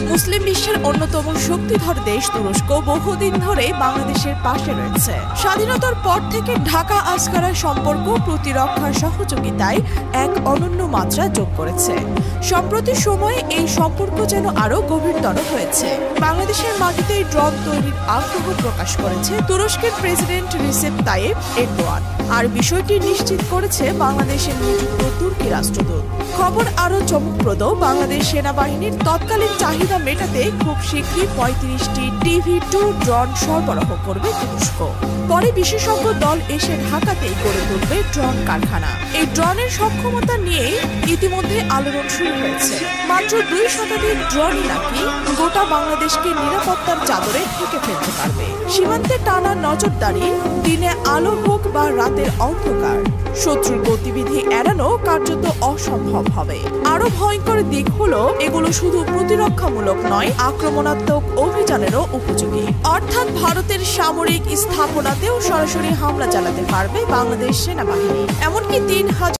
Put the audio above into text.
মুসলিম বিশ্বের অন্যতম শক্তিধর দেশ তুরস্ক বহুদিন ধরে বাংলাদেশের পাশে রয়েছে। স্বাধীনতার পর থেকে ঢাকা আঙ্কারার সম্পর্ক প্রতিরক্ষার সহযোগিতায় এক অনন্য মাত্রা যোগ করেছে। সম্প্রতি সময়ে এই সম্পর্ক যেন আরো গভীরতর হয়েছে। বাংলাদেশের মাটিতে ড্রোন তৈরির আগ্রহ প্রকাশ করেছে তুরস্কের প্রেসিডেন্ট রিসেপ তাইয়েপ এরদোয়ান, আর বিষয়টি নিশ্চিত করেছে বাংলাদেশের নিযুক্ত তুর্কি রাষ্ট্রদূত। খবর আরো চমকপ্রদ, বাংলাদেশ সেনাবাহিনীর তৎকালীন চাহিদা মেটাতে খুব শীঘ্রই ৩৫টি TV-2 ড্রোন সরবরাহ করবে তুরস্ক। পরে বিশেষজ্ঞ দল এসে ঢাকাতেই গড়ে তুলবে ড্রোন কারখানা। এই ড্রোনের সক্ষমতা নিয়ে ইতিমধ্যে আলোড়ন শুরু হয়েছে। মাত্র ২ শতাধিক ড্রোনই নাকি গোটা বাংলাদেশকে নিরাপত্তার চাদরে ঢেকে ফেলতে পারবে। সীমান্তে টানা নজরদারি, দিনে আলো হোক বা রাতের অন্ধকার, শত্রুর গতিবিধি এড়ানো কার্যত অসম্ভব হবে। আরো ভয়ঙ্কর দিক হলো এগুলো শুধু প্রতিরক্ষামূলক নয়, আক্রমণাত্মক অভিযানেরও উপযোগী। অর্থাৎ ভারতের সামরিক স্থাপনাতেও সরাসরি হামলা চালাতে পারবে বাংলাদেশ সেনাবাহিনী। এমনকি ৩,০০০